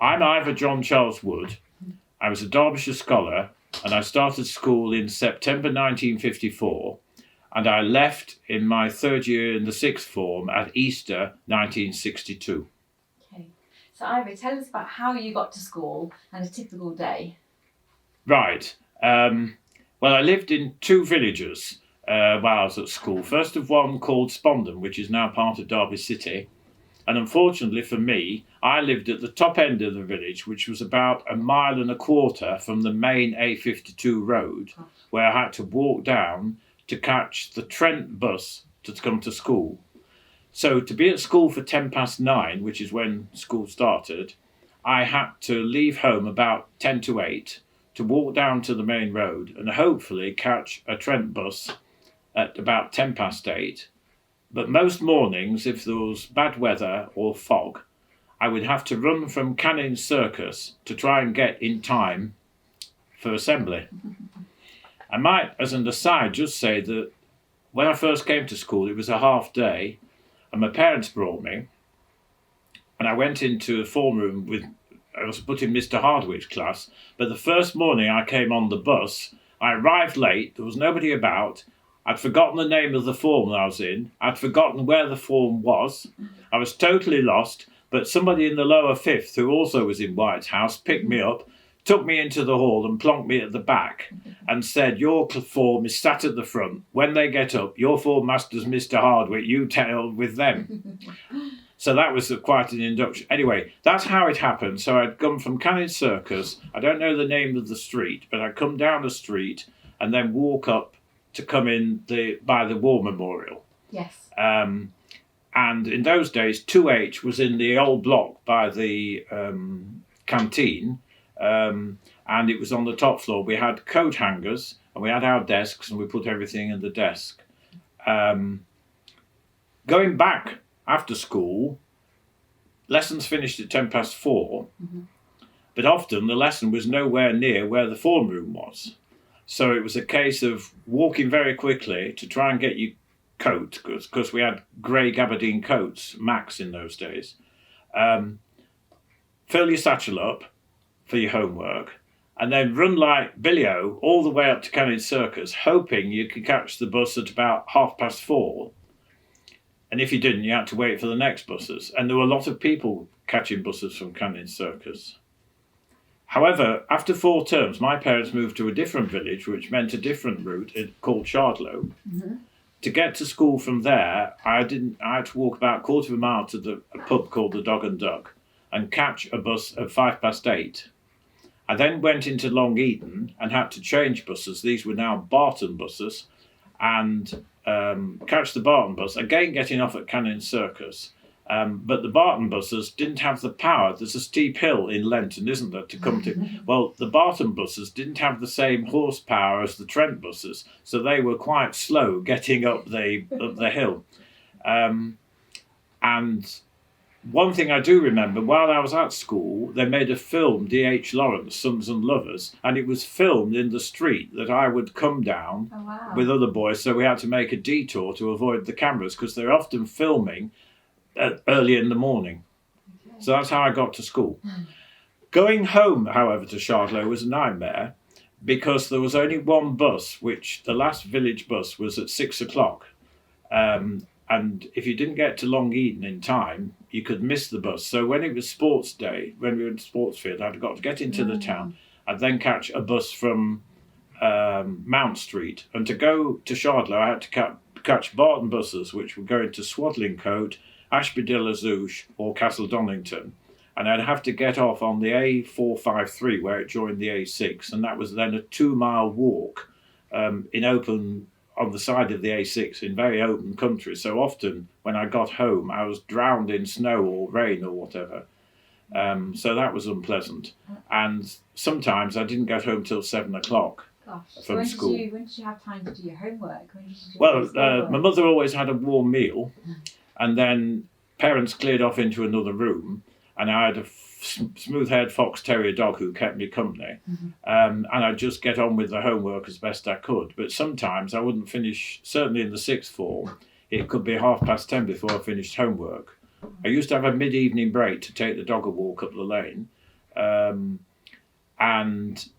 I'm Ivor John Charles Wood. I was a Derbyshire scholar and I started school in September 1954 and I left in my third year in the sixth form at Easter 1962. Okay. So Ivor, tell us about how you got to school and a typical day. Right. Well, I lived in two villages while I was at school. First of one called Spondon, which is now part of Derby City. And unfortunately for me, I lived at the top end of the village, which was about 1.25 miles from the main A52 road, where I had to walk down to catch the Trent bus to come to school. So to be at school for 9:10, which is when school started, I had to leave home about 7:50 to walk down to the main road and hopefully catch a Trent bus at about 8:10. But most mornings, if there was bad weather or fog, I would have to run from Canning Circus to try and get in time for assembly. I might, as an aside, just say that when I first came to school, it was a half day, and my parents brought me, and I went into a form room I was put in Mr. Hardwick's class, but the first morning I came on the bus, I arrived late, there was nobody about, I'd forgotten the name of the form that I was in. I'd forgotten where the form was. I was totally lost, but somebody in the lower fifth, who also was in White's house, picked me up, took me into the hall and plonked me at the back and said, your form is sat at the front. When they get up, your form master's Mr. Hardwick, you tell with them. So that was quite an induction. Anyway, that's how it happened. So I'd come from Canning Circus. I don't know the name of the street, but I'd come down the street and then walk up to come in by the War Memorial. Yes. And in those days, 2H was in the old block by the canteen, and it was on the top floor. We had coat hangers, and we had our desks, and we put everything in the desk. Going back after school, lessons finished at 4:10, but often the lesson was nowhere near where the form room was. So it was a case of walking very quickly to try and get your coat, because we had grey gabardine coats, max in those days. Fill your satchel up for your homework, and then run like Billy-O all the way up to Canning Circus, hoping you could catch the bus at about 4:30. And if you didn't, you had to wait for the next buses. And there were a lot of people catching buses from Canning Circus. However, after 4 terms, my parents moved to a different village, which meant a different route called Shardlow. To get to school from there, I had to walk about 1/4 mile to a pub called the Dog and Duck and catch a bus at 8:05. I then went into Long Eaton and had to change buses. These were now Barton buses, and catch the Barton bus, again getting off at Canning Circus. But the Barton buses didn't have the power. There's a steep hill in Lenton, isn't there, to come to? Well, the Barton buses didn't have the same horsepower as the Trent buses, so they were quite slow getting up the hill. And one thing I do remember, while I was at school, they made a film, D.H. Lawrence, Sons and Lovers, and it was filmed in the street that I would come down with other boys, so we had to make a detour to avoid the cameras, because they're often filming early in the morning. So that's how I got to school. Going home, however, to Shardlow was a nightmare, because there was only one bus, which the last village bus was at 6:00. And if you didn't get to Long Eaton in time, you could miss the bus. So when it was sports day, when we were in sports field, I'd got to get into the town and then catch a bus from Mount Street. And to go to Shardlow, I had to catch Barton buses, which were going to Swadlincote, Ashby de la Zouch or Castle Donington. And I'd have to get off on the A453 where it joined the A6. And that was then a 2-mile walk on the side of the A6 in very open country. So often when I got home, I was drowned in snow or rain or whatever. So that was unpleasant. And sometimes I didn't get home till 7:00 from school. When did you have time to do your homework? My mother always had a warm meal, and then parents cleared off into another room, and I had a smooth-haired fox terrier dog who kept me company, and I'd just get on with the homework as best I could. But sometimes I wouldn't finish, certainly in the sixth form, it could be 10:30 before I finished homework. I used to have a mid-evening break to take the dog a walk up the lane, And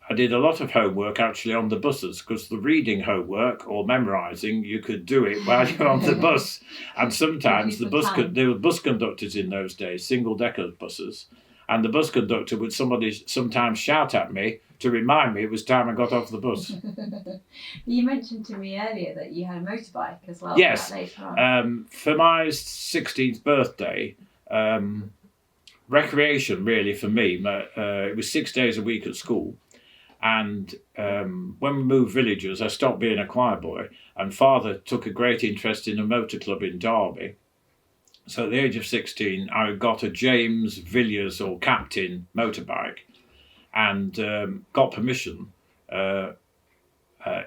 I did a lot of homework actually on the buses, because the reading homework or memorising, you could do it while you're on the bus. And sometimes there were bus conductors in those days, single-decker buses, and the bus conductor would sometimes shout at me to remind me it was time I got off the bus. You mentioned to me earlier that you had a motorbike as well. Yes. Later on. For my 16th birthday, recreation really for me, it was 6 days a week at school. And when we moved villages, I stopped being a choir boy, and Father took a great interest in a motor club in Derby. So at the age of 16, I got a James Villiers or Captain motorbike, and got permission,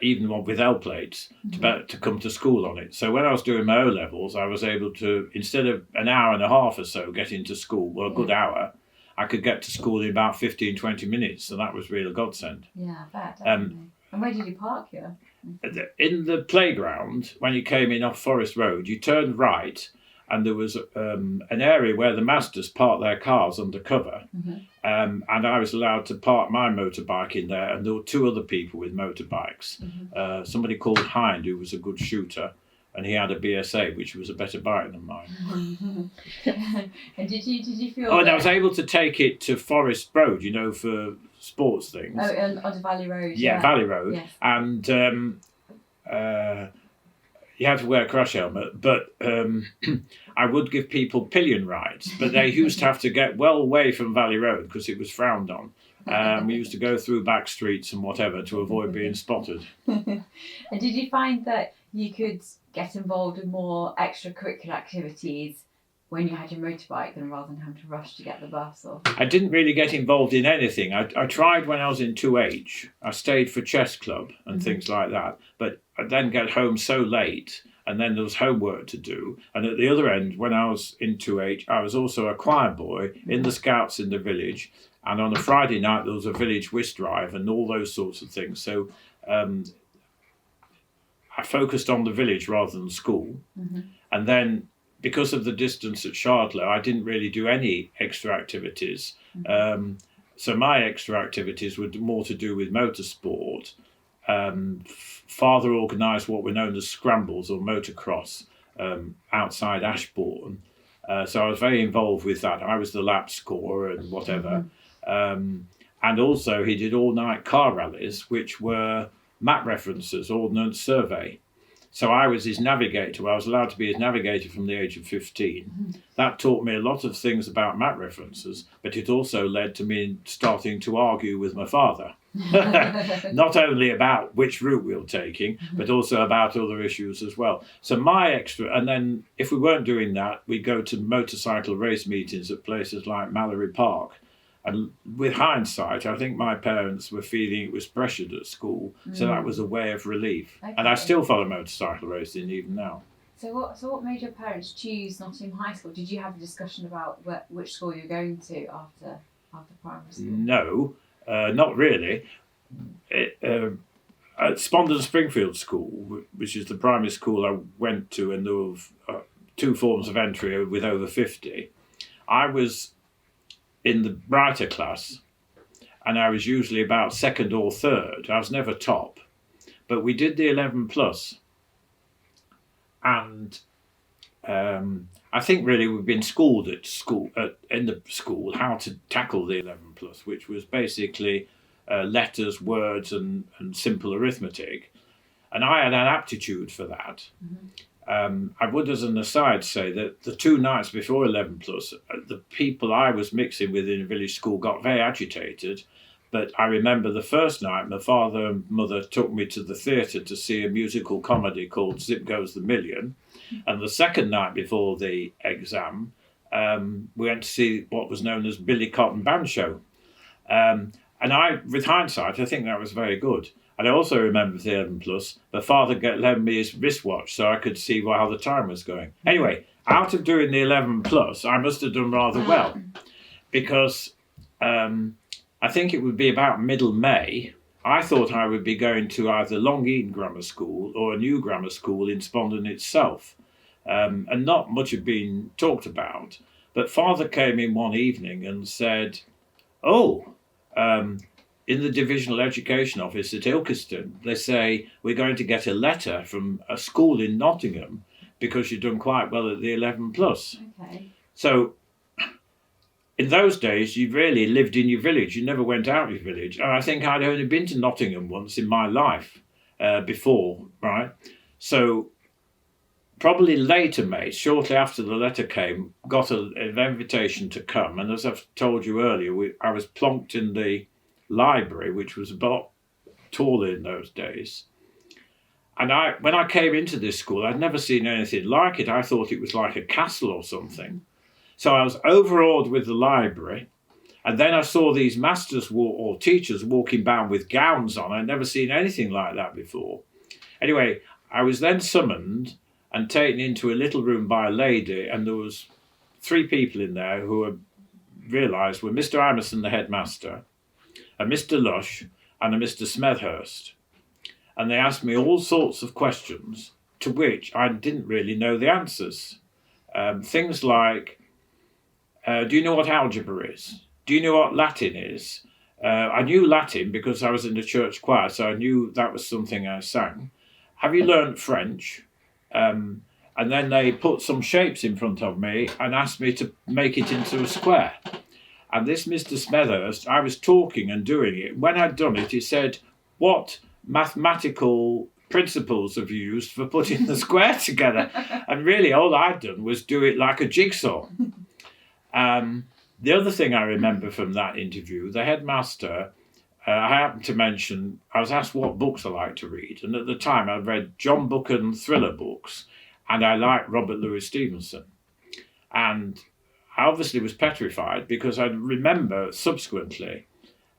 even one with L plates, to come to school on it. So when I was doing my O-levels, I was able to, instead of an hour and a half or so getting to school, well, a good hour, I could get to school in about 15, 20 minutes. So that was really a godsend. Yeah, I bet, definitely. And where did you park here? In the playground, when you came in off Forest Road, you turned right, and there was an area where the masters parked their cars under cover. And I was allowed to park my motorbike in there, and there were two other people with motorbikes. Somebody called Hind, who was a good shooter, and he had a BSA, which was a better bike than mine. And did you feel? Oh, and I was able to take it to Forest Road, for sports things. Oh, on Valley Road. Yeah, Valley Road. Yes. And you had to wear a crash helmet, but I would give people pillion rides, but they used to have to get well away from Valley Road because it was frowned on. We used to go through back streets and whatever to avoid being spotted. And did you find that you could get involved in more extracurricular activities when you had your motorbike than rather than having to rush to get the bus? Or I didn't really get involved in anything. I tried when I was in 2H. I stayed for chess club and things like that, but I then get home so late, and then there was homework to do. And at the other end, when I was in 2H, I was also a choir boy in the Scouts in the village, and on a Friday night there was a village whist drive and all those sorts of things. So I focused on the village rather than school. And then, because of the distance at Shardlow, I didn't really do any extra activities. So my extra activities were more to do with motorsport. Father organised what were known as scrambles or motocross outside Ashbourne. So I was very involved with that. I was the lap scorer and whatever. And also he did all-night car rallies, which were map references, ordnance survey. So I was his navigator. I was allowed to be his navigator from the age of 15. That taught me a lot of things about map references, but it also led to me starting to argue with my father. Not only about which route we were taking, but also about other issues as well. So my extra, and then if we weren't doing that, we'd go to motorcycle race meetings at places like Mallory Park. And with hindsight, I think my parents were feeling it was pressured at school, so that was a way of relief. Okay. And I still follow motorcycle racing even now. So what made your parents choose Nottingham High School? Did you have a discussion about which school you're going to after primary school? No, not really. At Spondon Springfield School, which is the primary school I went to, and there were two forms of entry with over 50, I was in the brighter class, and I was usually about second or third. I was never top, but we did the 11 plus, and I think really we've been schooled in the school how to tackle the 11 plus, which was basically letters, words, and simple arithmetic, and I had an aptitude for that. I would, as an aside, say that the 2 nights before 11 plus, the people I was mixing with in the village school got very agitated. But I remember the first night, my father and mother took me to the theatre to see a musical comedy called Zip Goes the Million. And the second night before the exam, we went to see what was known as Billy Cotton Band Show. And with hindsight, I think that was very good. And I also remember the 11 plus, the father lent me his wristwatch so I could see how the time was going. Anyway, out of doing the 11 plus, I must have done rather well, because I think it would be about middle May. I thought I would be going to either Long Eaton Grammar School or a new grammar school in Spondon itself. And not much had been talked about. But father came in one evening and said, Oh, in the Divisional Education Office at Ilkeston, they say we're going to get a letter from a school in Nottingham because you've done quite well at the 11 plus. Okay. So in those days, you really lived in your village. You never went out of your village. And I think I'd only been to Nottingham once in my life before, right? So probably later, mate, shortly after the letter came, got an invitation to come. And as I've told you earlier, I was plonked in the library, which was about taller in those days. And when I came into this school, I'd never seen anything like it. I thought it was like a castle or something. So I was overawed with the library. And then I saw these masters or teachers walking bound with gowns on. I'd never seen anything like that before. Anyway, I was then summoned and taken into a little room by a lady, and there was 3 people in there who I realised were Mr. Emerson, the headmaster, a Mr. Lush, and a Mr. Smethurst. And they asked me all sorts of questions to which I didn't really know the answers. Things like, do you know what algebra is? Do you know what Latin is? I knew Latin because I was in the church choir, so I knew that was something I sang. Have you learnt French? And then they put some shapes in front of me and asked me to make it into a square. And this Mr. Smethurst, I was talking and doing it. When I'd done it, he said, what mathematical principles have you used for putting the square together? And really all I'd done was do it like a jigsaw. The other thing I remember from that interview, the headmaster, I happened to mention, I was asked what books I like to read. And at the time I'd read John Buchan thriller books, and I liked Robert Louis Stevenson. And I obviously was petrified because I remember subsequently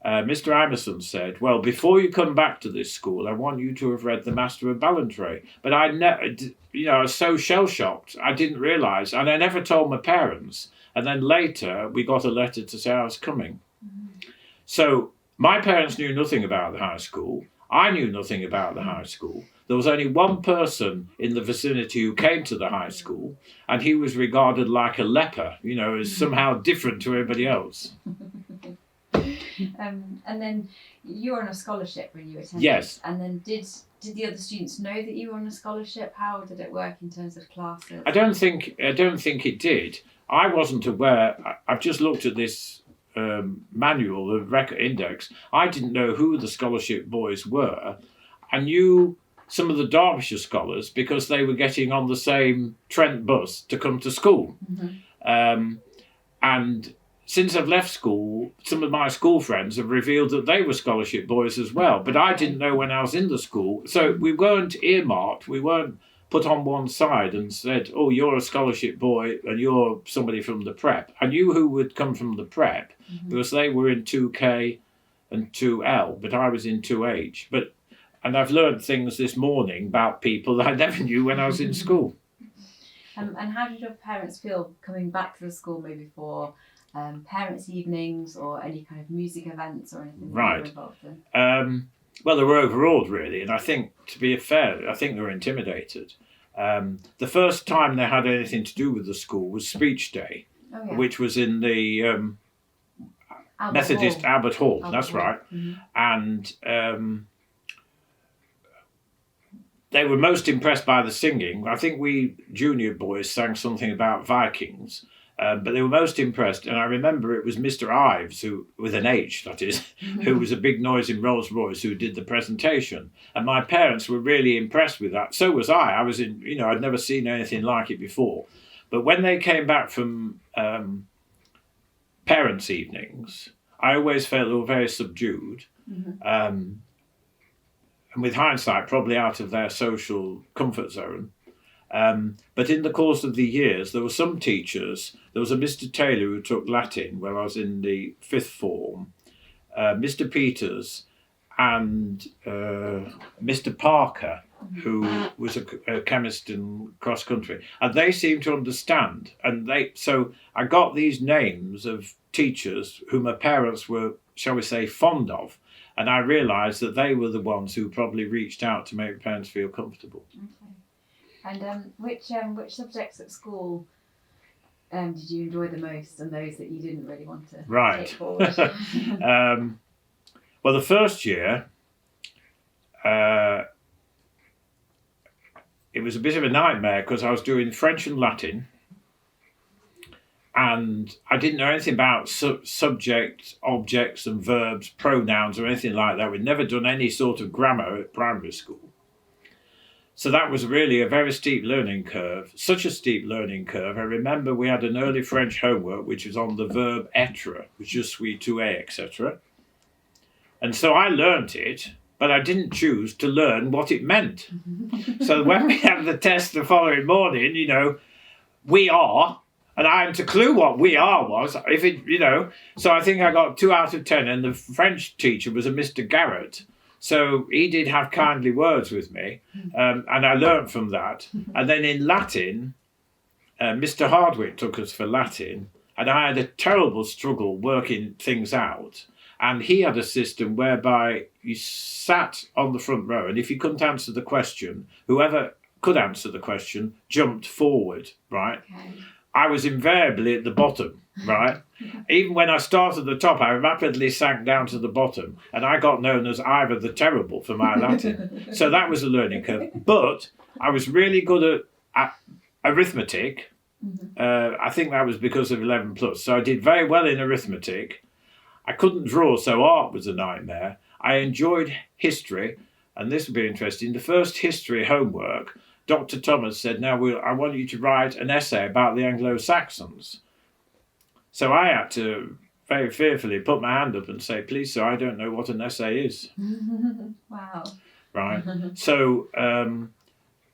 Mr. Emerson said, well, before you come back to this school, I want you to have read The Master of Ballantrae. But I never, I was so shell-shocked, I didn't realise, and I never told my parents. And then later, we got a letter to say I was coming. Mm-hmm. So my parents knew nothing about the high school. I knew nothing about the high school. There was only one person in the vicinity who came to the high school, and he was regarded like a leper, as somehow different to everybody else. And then you were on a scholarship when you attended. Yes. And then did the other students know that you were on a scholarship? How did it work in terms of classes? I don't think it did. I wasn't aware. I've just looked at this manual, the record index. I didn't know who the scholarship boys were. I knew some of the Derbyshire scholars because they were getting on the same Trent bus to come to school. Mm-hmm. And since I've left school, some of my school friends have revealed that they were scholarship boys as well. But I didn't know when I was in the school. So we weren't earmarked. We weren't put on one side and said, oh, you're a scholarship boy and you're somebody from the prep. I knew who would come from the prep because they were in 2K and 2L, but I was in 2H. And I've learned things this morning about people that I never knew when I was in school. And how did your parents feel coming back to the school maybe for parents' evenings or any kind of music events or anything that you were involved in? Well, they were overawed, really. And I think, to be fair, I think they were intimidated. The first time they had anything to do with the school was Speech Day, which was in the Methodist Albert Hall. That's right. Mm-hmm. And they were most impressed by the singing. I think we junior boys sang something about Vikings. But they were most impressed, and I remember it was Mr. Ives, who, with an H, that is, who was a big noise in Rolls Royce, who did the presentation. And my parents were really impressed with that. So was I. I was in, I'd never seen anything like it before. But when they came back from parents' evenings, I always felt they were very subdued. Mm-hmm. And with hindsight, probably out of their social comfort zone. But in the course of the years, there were some teachers. There was a Mr. Taylor who took Latin when I was in the 5th form, Mr. Peters, and Mr. Parker, who was a chemist in cross country, and they seemed to understand. So I got these names of teachers whom my parents were, shall we say, fond of, and I realised that they were the ones who probably reached out to make parents feel comfortable. Okay. And which subjects at school did you enjoy the most, and those that you didn't really want to Right. take forward? Well, the first year, it was a bit of a nightmare because I was doing French and Latin, and I didn't know anything about subjects, objects and verbs, pronouns or anything like that. We'd never done any sort of grammar at primary school. So that was really a very steep learning curve, such a steep learning curve. I remember we had an early French homework which was on the verb être, je suis, tu es, etc. And so I learnt it, but I didn't choose to learn what it meant. So when we had the test the following morning, we are, and I hadn't a clue what we are was, so I think I got 2 out of 10, and the French teacher was a Mr. Garrett. So he did have kindly words with me, and I learnt from that. And then in Latin, Mr. Hardwick took us for Latin, and I had a terrible struggle working things out. And he had a system whereby you sat on the front row, and if you couldn't answer the question, whoever could answer the question jumped forward, right? Okay. I was invariably at the bottom, right? Even when I started at the top, I rapidly sank down to the bottom, and I got known as Ivor the Terrible for my Latin. So that was a learning curve. But I was really good at arithmetic. I think that was because of 11 plus. So I did very well in arithmetic. I couldn't draw, so art was a nightmare. I enjoyed history, and this will be interesting. The first history homework, Dr. Thomas said, now I want you to write an essay about the Anglo-Saxons. So I had to very fearfully put my hand up and say, please, sir, I don't know what an essay is. Wow. Right. So, and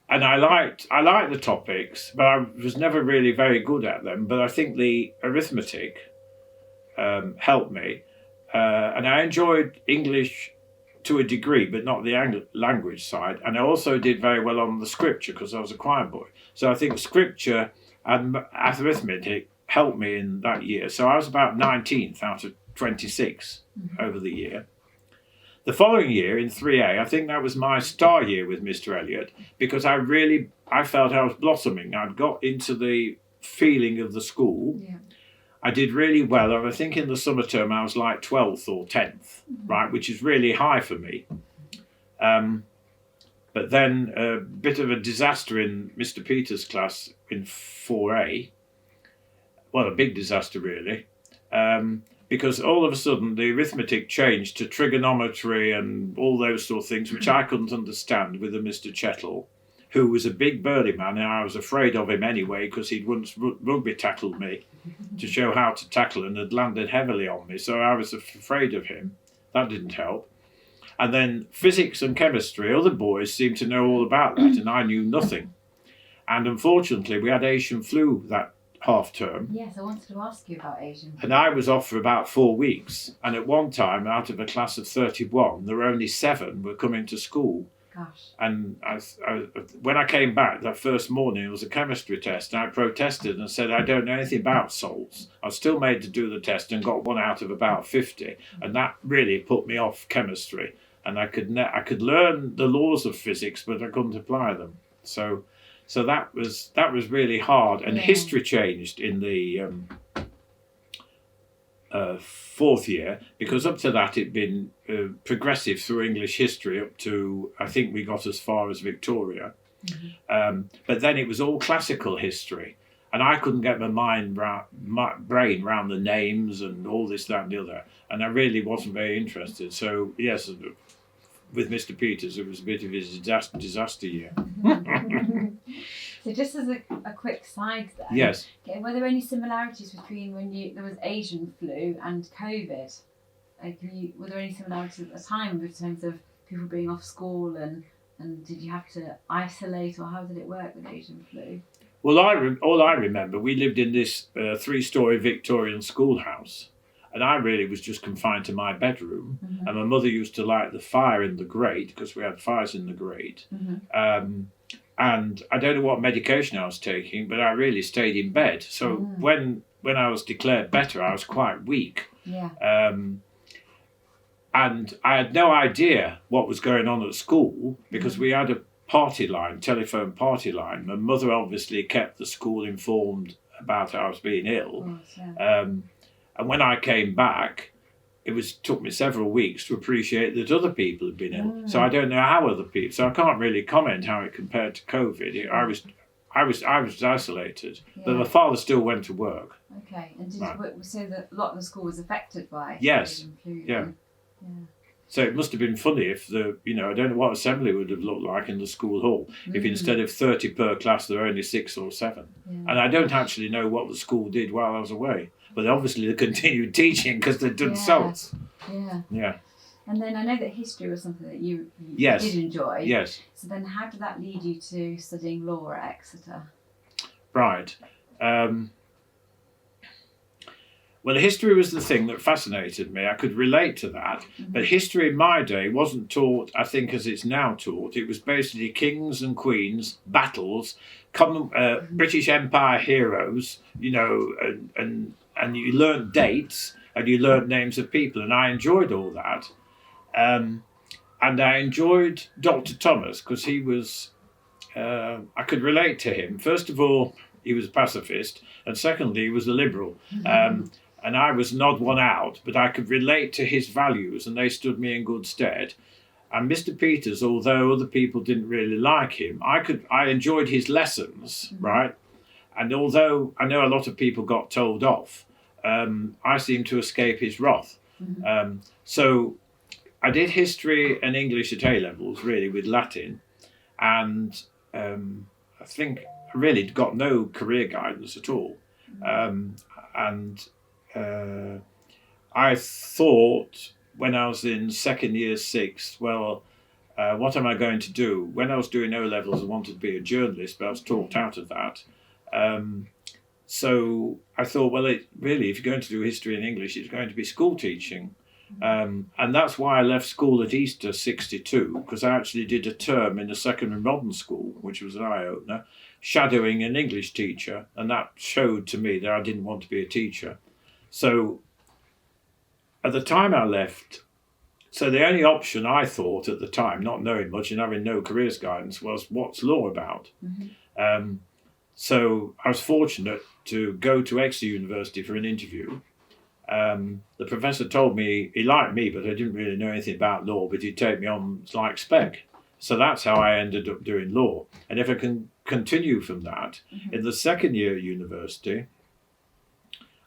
I liked the topics, but I was never really very good at them. But I think the arithmetic helped me. And I enjoyed English to a degree, but not the language side. And I also did very well on the scripture because I was a choir boy. So I think scripture and arithmetic helped me in that year. So I was about 19th out of 26 over the year. The following year in 3A, I think that was my star year with Mr. Elliot, because I felt I was blossoming. I'd got into the feeling of the school. Yeah. I did really well. I think in the summer term I was like 12th or 10th, right, which is really high for me. But then a bit of a disaster in Mr. Peters' class in 4A. Well, a big disaster really, because all of a sudden the arithmetic changed to trigonometry and all those sort of things, which I couldn't understand with a Mr. Chettle, who was a big burly man, and I was afraid of him anyway because he'd once rugby tackled me to show how to tackle and had landed heavily on me, so I was afraid of him. That didn't help. And then physics and chemistry, other boys seemed to know all about that, and I knew nothing. And unfortunately, we had Asian flu that half term. Yes, I wanted to ask you about Asian flu. And I was off for about 4 weeks. And at one time, out of a class of 31, there were only 7 were coming to school. Gosh. And when I came back that first morning, it was a chemistry test, and I protested and said, I don't know anything about salts. I was still made to do the test and got 1 out of about 50. And that really put me off chemistry. And I could learn the laws of physics, but I couldn't apply them. So that was really hard. And history changed in the 4th year, because up to that it'd been progressive through English history up to, I think we got as far as Victoria. But then it was all classical history, and I couldn't get my brain round the names and all this, that and the other, and I really wasn't very interested. So yes, with Mr. Peters, it was a bit of his disaster year. So just as a quick side then, Yes. Okay, were there any similarities between when there was Asian flu and COVID? Were there any similarities at the time in terms of people being off school and did you have to isolate, or how did it work with Asian flu? Well, all I remember, we lived in this 3-storey Victorian schoolhouse, and I really was just confined to my bedroom. And my mother used to light the fire in the grate, because we had fires in the grate. And I don't know what medication I was taking, but I really stayed in bed. So when I was declared better, I was quite weak. Yeah. And I had no idea what was going on at school, because we had a telephone party line. My mother obviously kept the school informed about I was being ill. Of course, yeah. And when I came back, took me several weeks to appreciate that other people had been ill. So I don't know how other people. So I can't really comment how it compared to COVID. I was isolated, but my father still went to work. Okay, and so that a lot of the school was affected by Yes, flu. yeah. So it must have been funny if I don't know what assembly would have looked like in the school hall if instead of 30 per class there were only 6 or 7. Yeah. And I don't actually know what the school did while I was away, but obviously they continued teaching because they'd done salts. Yeah. Yeah. And then I know that history was something that you did enjoy. Yes. So then how did that lead you to studying law at Exeter? Right. Well, history was the thing that fascinated me. I could relate to that. But history in my day wasn't taught, I think, as it's now taught. It was basically kings and queens, battles, British Empire heroes, and you learnt dates and you learnt names of people. And I enjoyed all that. And I enjoyed Dr. Thomas because he was, I could relate to him. First of all, he was a pacifist. And secondly, he was a liberal. And I was an odd one out, but I could relate to his values and they stood me in good stead. And Mr. Peters, although other people didn't really like him, I enjoyed his lessons, right? And although I know a lot of people got told off, I seemed to escape his wrath. So I did history and English at A-levels, really, with Latin. And I think I really got no career guidance at all. I thought when I was in second year, sixth, well, what am I going to do? When I was doing O-levels, I wanted to be a journalist, but I was talked out of that. So I thought, well, if you're going to do history and English, it's going to be school teaching. And that's why I left school at Easter 62, because I actually did a term in a secondary modern school, which was an eye-opener, shadowing an English teacher, and that showed to me that I didn't want to be a teacher. So at the time I left, so the only option I thought at the time, not knowing much and having no careers guidance, was what's law about? So I was fortunate to go to Exeter University for an interview. The professor told me he liked me, but I didn't really know anything about law, but he'd take me on like spec. So that's how I ended up doing law. And if I can continue from that, in the second year at university,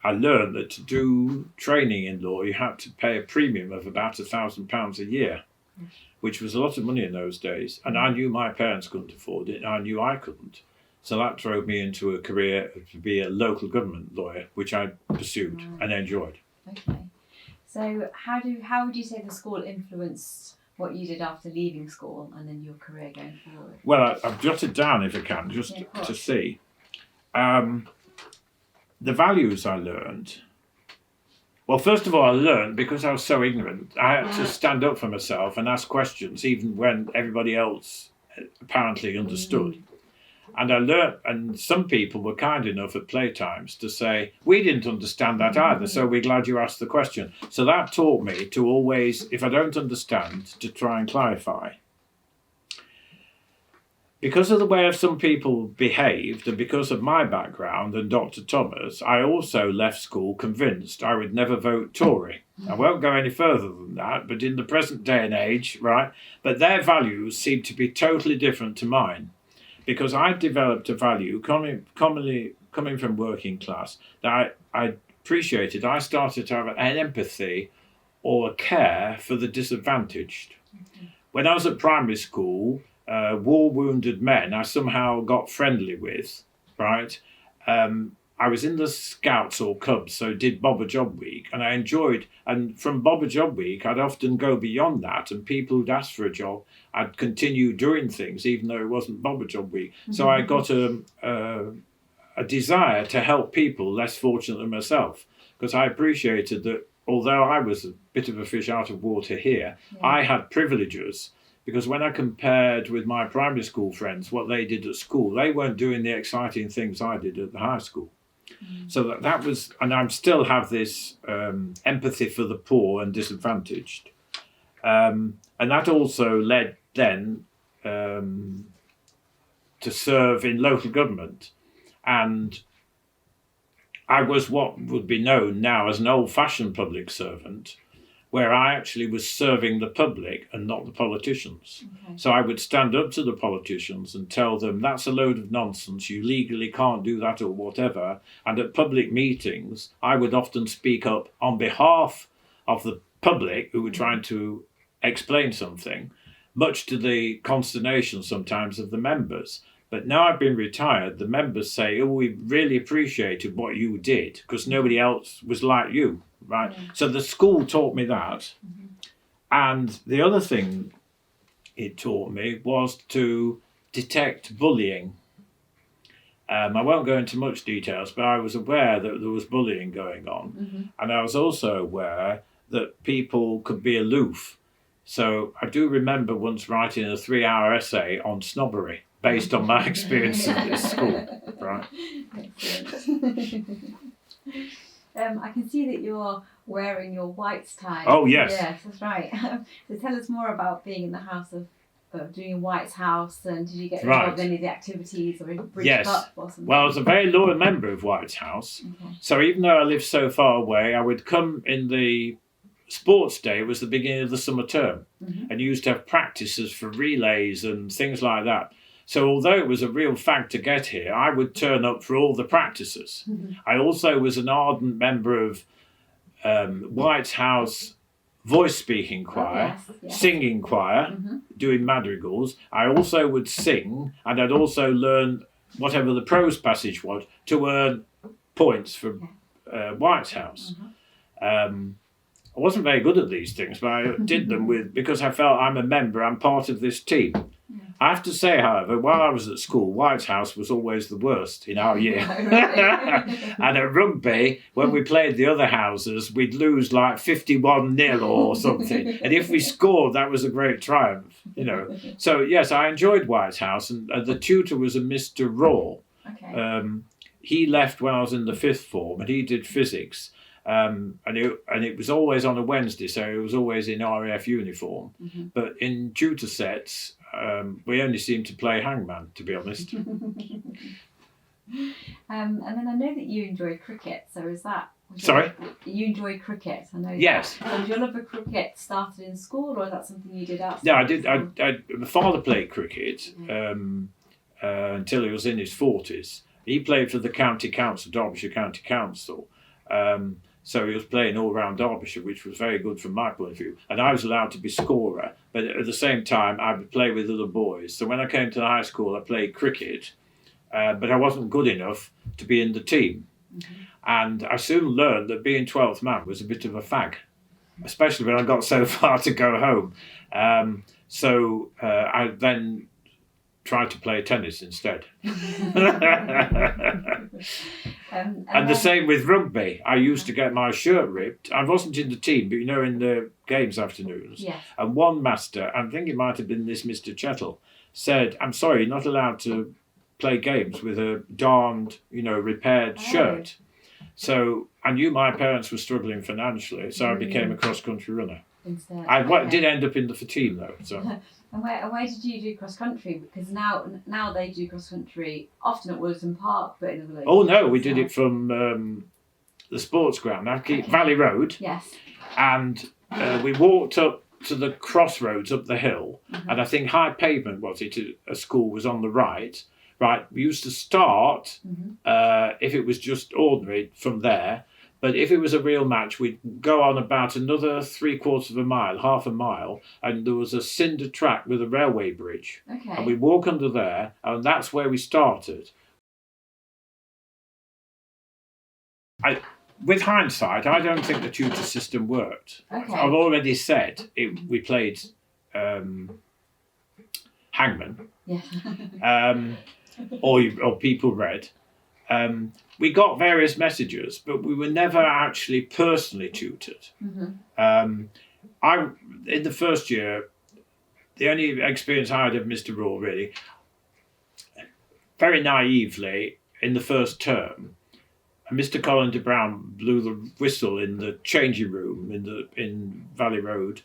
I learned that to do training in law, you had to pay a premium of about £1,000 a year, which was a lot of money in those days. And I knew my parents couldn't afford it, and I knew I couldn't. So that drove me into a career to be a local government lawyer, which I pursued and enjoyed. Okay. So how would you say the school influenced what you did after leaving school and then your career going forward? Well, I've jotted down, if I can, just to see. The values I learned. Well, first of all, I learned because I was so ignorant. I had to stand up for myself and ask questions, even when everybody else apparently understood. And I learned, and some people were kind enough at playtimes to say, we didn't understand that either, so we're glad you asked the question. So that taught me to always, if I don't understand, to try and clarify. Because of the way some people behaved and because of my background and Dr. Thomas, I also left school convinced I would never vote Tory. I won't go any further than that, but in the present day and age, right, but their values seem to be totally different to mine. Because I developed a value coming from working class that I appreciated. I started to have an empathy or a care for the disadvantaged. When I was at primary school, war-wounded men I somehow got friendly with, right? I was in the Scouts or Cubs, so did Bob a Job Week, and I enjoyed, and from Bob a Job Week, I'd often go beyond that, and people who'd asked for a job, I'd continue doing things, even though it wasn't Bob a Job Week. So I got a desire to help people less fortunate than myself, because I appreciated that although I was a bit of a fish out of water here, I had privileges. Because when I compared with my primary school friends, what they did at school, they weren't doing the exciting things I did at the high school. So that was, and I still have this empathy for the poor and disadvantaged. And that also led then to serve in local government. And I was what would be known now as an old-fashioned public servant, where I actually was serving the public and not the politicians. Okay. So I would stand up to the politicians and tell them that's a load of nonsense, you legally can't do that or whatever. And at public meetings, I would often speak up on behalf of the public who were trying to explain something, much to the consternation sometimes of the members. But now I've been retired, the members say, oh, we really appreciated what you did because nobody else was like you, right? Yeah. So the school taught me that. Mm-hmm. And the other thing it taught me was to detect bullying. I won't go into much details, but I was aware that there was bullying going on. Mm-hmm. And I was also aware that people could be aloof. So I do remember once writing a 3-hour essay on snobbery based on my experience in this school. Right. Excellent. I can see that you're wearing your whites tie. Oh, yes. Yes, that's right. So tell us more about being in the house of doing a White's house, and did you get involved in any of the activities or a bridge Yes. cup or something? Well, I was a very loyal member of White's House. Okay. So even though I lived so far away, I would come in the sports day. It was the beginning of the summer term. Mm-hmm. And you used to have practices for relays and things like that. So although it was a real fag to get here, I would turn up for all the practices. Mm-hmm. I also was an ardent member of White's House voice speaking choir, Oh, yes. singing choir, Mm-hmm. doing madrigals. I also would sing, and I'd also learn whatever the prose passage was to earn points for White's House. Mm-hmm. I wasn't very good at these things, but I did them because I felt I'm a member, I'm part of this team. Yeah. I have to say, however, while I was at school, White's House was always the worst in our year. And at rugby, when we played the other houses, we'd lose like 51-0 or something. And if we scored, that was a great triumph, you know. So, yes, I enjoyed White's House. And the tutor was a Mr. Raw. Okay. He left when I was in the 5th form, and he did physics. And it was always on a Wednesday, so it was always in RAF uniform. Mm-hmm. But in tutor sets, we only seemed to play hangman, to be honest. And then I know that you enjoy cricket, so is that... Sorry? You enjoy cricket, I know. Yes. So did your love of cricket started in school, or is that something you did outside? No, I did. school? My father played cricket until he was in his 40s. He played for the county council, Derbyshire County Council. So he was playing all round Derbyshire, which was very good from my point of view. And I was allowed to be scorer, but at the same time, I would play with other boys. So when I came to the high school, I played cricket, but I wasn't good enough to be in the team. Mm-hmm. And I soon learned that being 12th man was a bit of a fag, especially when I got so far to go home. So I then tried to play tennis instead. And the same with rugby. I used to get my shirt ripped. I wasn't in the team, but you know, in the games afternoons. Yes. And one master, I think it might have been this Mr. Chettle, said, I'm sorry, you're not allowed to play games with a darned, repaired shirt. So I knew my parents were struggling financially, so I became a cross-country runner. Instead. I did end up in the team though. So. And where did you do cross country? Because now they do cross country often at Wilton Park, but in the village. Oh no, we did it from the sports ground, Valley Road. Yes. And we walked up to the crossroads up the hill, Mm-hmm. and I think High Pavement a school was on the right. Right, we used to start if it was just ordinary from there. But if it was a real match, we'd go on about another 3/4 of a mile, half a mile, and there was a cinder track with a railway bridge. Okay. And we'd walk under there, and that's where we started. With hindsight, I don't think the tutor system worked. Okay. I've already said we played hangman, Yeah. or people read. We got various messages, but we were never actually personally tutored. Mm-hmm. In the first year, the only experience I had of Mr. Raw, really, very naively, in the first term, Mr. Colin de Brown blew the whistle in the changing room in Valley Road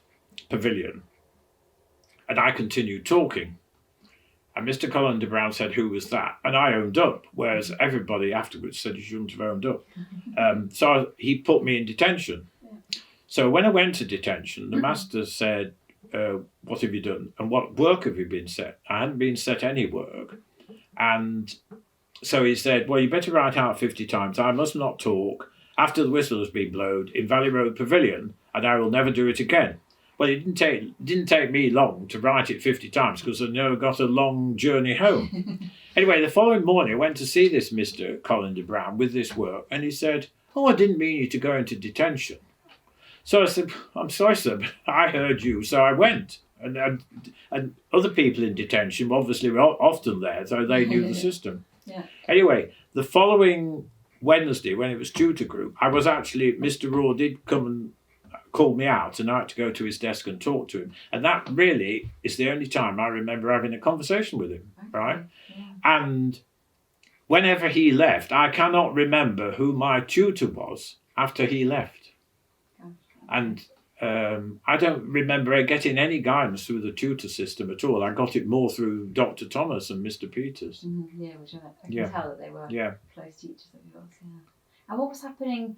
Pavilion, and I continued talking. And Mr. Colander Brown said, "Who was that?" And I owned up, whereas everybody afterwards said you shouldn't have owned up. So he put me in detention. So when I went to detention, the master said, "What have you done? And what work have you been set?" I hadn't been set any work. And so he said, "Well, you better write out 50 times. I must not talk after the whistle has been blown in Valley Road Pavilion, and I will never do it again." Well, it didn't take me long to write it 50 times because I never got a long journey home. Anyway, the following morning, I went to see this Mr. Colander Brown with this work, and he said, "Oh, I didn't mean you to go into detention." So I said, "I'm sorry, sir, but I heard you, so I went." And other people in detention obviously were often there, so they knew the system. Yeah. Anyway, the following Wednesday, when it was tutor group, I was actually, Mr. Raw did come and call me out, and I had to go to his desk and talk to him. And that really is the only time I remember having a conversation with him, right? Yeah. And whenever he left, I cannot remember who my tutor was after he left. And I don't remember getting any guidance through the tutor system at all. I got it more through Dr. Thomas and Mr. Peters. Yeah, which I can tell that they were close teachers of yours. Yeah. And what was happening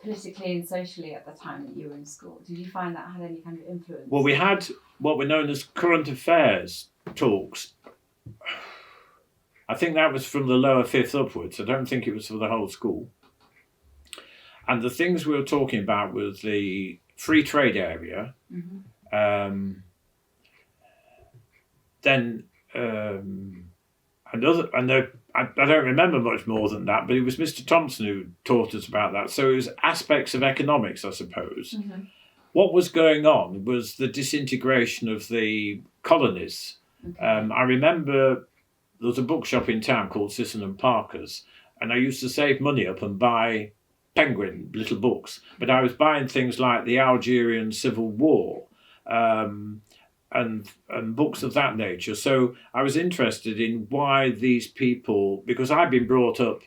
politically and socially at the time that you were in school? Did you find that had any kind of influence? Well, we had what were known as current affairs talks. I think that was from the lower fifth upwards. I don't think it was for the whole school. And the things we were talking about was the free trade area. Mm-hmm. I don't remember much more than that, but it was Mr. Thompson who taught us about that. So it was aspects of economics, I suppose. Mm-hmm. What was going on was the disintegration of the colonies. Okay. I remember there was a bookshop in town called Sisson and Parker's, and I used to save money up and buy Penguin little books, but I was buying things like the Algerian Civil War and books of that nature. So I was interested in why these people, because I'd been brought up,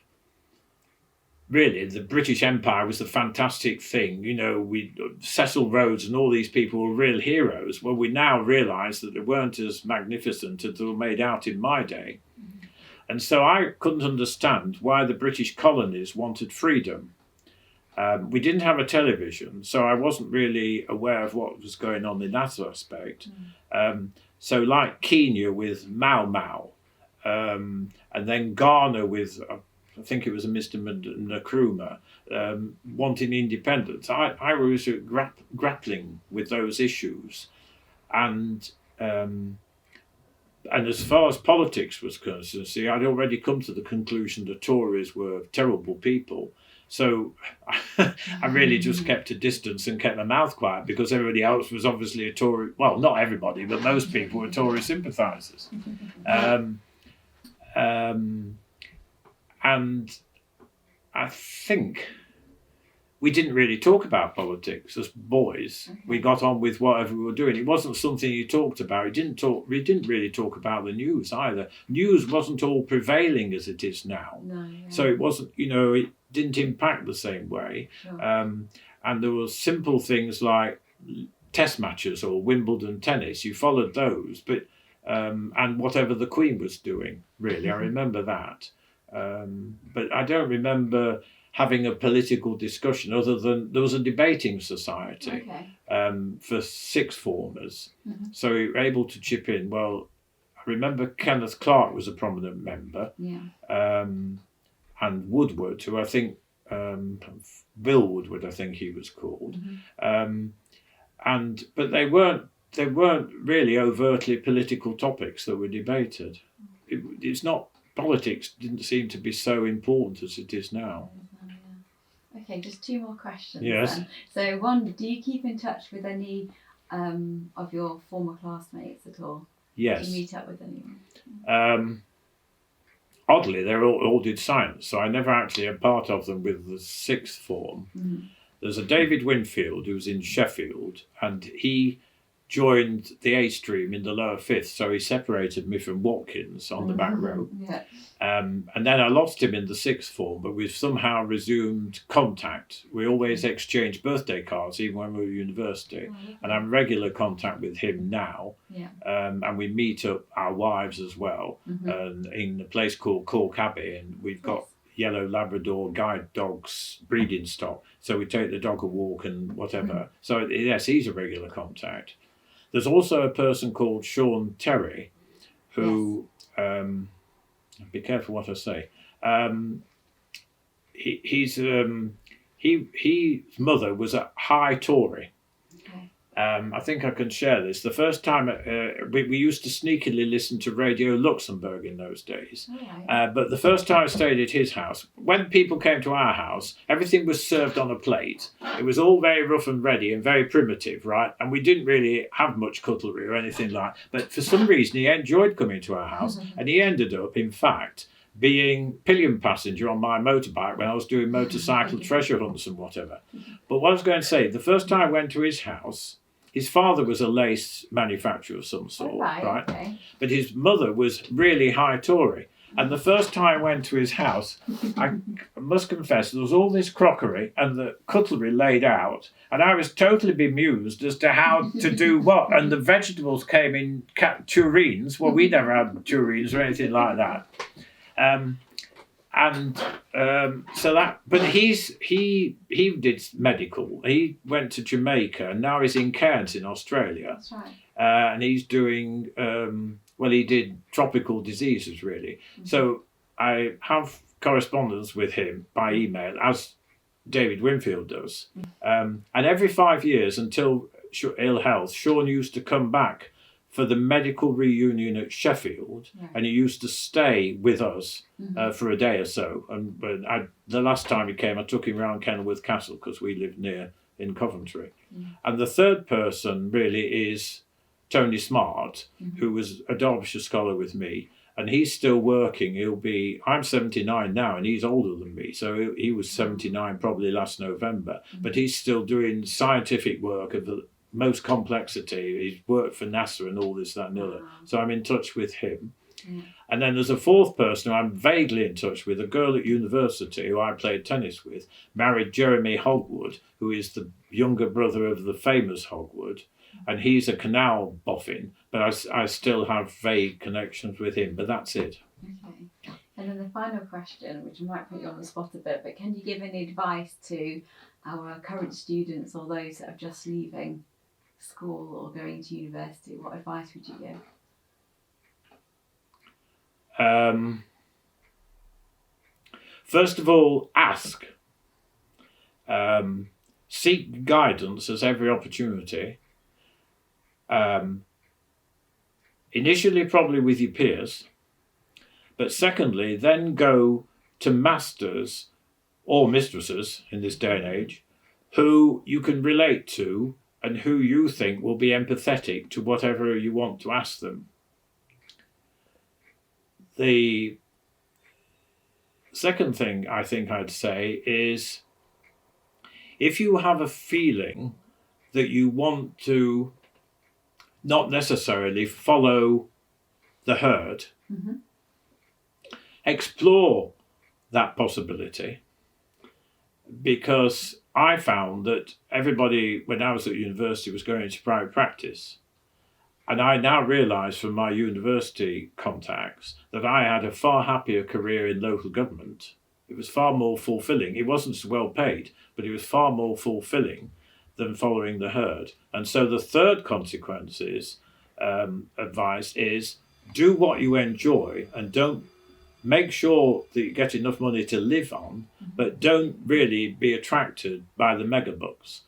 really, the British Empire was the fantastic thing. You know, Cecil Rhodes and all these people were real heroes. Well, we now realise that they weren't as magnificent as they were made out in my day. Mm-hmm. And so I couldn't understand why the British colonies wanted freedom. We didn't have a television, so I wasn't really aware of what was going on in that aspect. So like Kenya with Mau Mau, and then Ghana with, I think it was a Mr. Nkrumah, wanting independence. I was grappling with those issues. And as far as politics was concerned, see, I'd already come to the conclusion the Tories were terrible people. So I really just kept a distance and kept my mouth quiet because everybody else was obviously a Tory. Well, not everybody, but most people were Tory sympathisers. And I think we didn't really talk about politics as boys. Okay. We got on with whatever we were doing. It wasn't something you talked about. We didn't really talk about the news either. News wasn't all prevailing as it is now. No, yeah. So it wasn't, it didn't impact the same way. Sure. And there were simple things like test matches or Wimbledon tennis. You followed those, but and whatever the Queen was doing, really. I remember that. But I don't remember having a political discussion other than there was a debating society for sixth formers. Mm-hmm. So we were able to chip in. Well, I remember Kenneth Clark was a prominent member. Yeah. And Woodward, who I think, Bill Woodward, I think he was called. Mm-hmm. But they weren't really overtly political topics that were debated. It's not, politics didn't seem to be so important as it is now. Okay, just two more questions. Yes. Then. So one, do you keep in touch with any of your former classmates at all? Yes. Do you meet up with anyone? Oddly, they all did science, so I never actually am part of them with the sixth form. Mm-hmm. There's a David Winfield who's in Sheffield, and he joined the A stream in the lower fifth, so he separated me from Watkins on the back row. Yeah. And then I lost him in the sixth form, but we've somehow resumed contact. We always exchange birthday cards, even when we were at university. And I'm in regular contact with him now. Yeah. And we meet up our wives as well, and in a place called Cork Abbey, and we've got yellow Labrador guide dogs breeding stock. So we take the dog a walk and whatever. So yes, he's a regular contact. There's also a person called Sean Terry, who, be careful what I say. His mother was a high Tory. I think I can share this. The first time we used to sneakily listen to Radio Luxembourg in those days. But the first time I stayed at his house, when people came to our house, everything was served on a plate. It was all very rough and ready and very primitive, right? And we didn't really have much cutlery or anything like that. But for some reason, he enjoyed coming to our house, and he ended up, in fact, being pillion passenger on my motorbike when I was doing motorcycle treasure hunts and whatever. But what I was going to say, the first time I went to his house, his father was a lace manufacturer of some sort, right? Okay. But his mother was really high Tory. And the first time I went to his house, I must confess, there was all this crockery and the cutlery laid out, and I was totally bemused as to how to do what. And the vegetables came in tureens. Well, we never had tureens or anything like that. So that, but he did medical. He went to Jamaica and now he's in Cairns in Australia. That's right. And he's doing, he did tropical diseases really. So I have correspondence with him by email, as David Winfield does. And every 5 years until ill health, Sean used to come back for the medical reunion at Sheffield, and he used to stay with us for a day or so. And the last time he came, I took him round Kenilworth Castle because we lived near in Coventry. And the third person really is Tony Smart, who was a Derbyshire scholar with me, and he's still working. I'm 79 now, and he's older than me, so he was 79 probably last November, but he's still doing scientific work of the most complexity. He's worked for NASA and all this, that and the other. So I'm in touch with him. And then there's a fourth person who I'm vaguely in touch with, a girl at university who I played tennis with, married Jeremy Hogwood, who is the younger brother of the famous Hogwood. And he's a canal boffin, but I still have vague connections with him, but that's it. Okay. And then the final question, which might put you on the spot a bit, but can you give any advice to our current students or those that are just leaving school or going to university? What advice would you give? First of all, ask. Seek guidance as every opportunity. Initially probably with your peers, but secondly then go to masters or mistresses in this day and age who you can relate to and who you think will be empathetic to whatever you want to ask them. The second thing I think I'd say is, if you have a feeling that you want to not necessarily follow the herd, explore that possibility, because I found that everybody, when I was at university, was going into private practice. And I now realise from my university contacts that I had a far happier career in local government. It was far more fulfilling. It wasn't so well paid, but it was far more fulfilling than following the herd. And so the third advice is, do what you enjoy and don't make sure that you get enough money to live on, but don't really be attracted by the megabucks.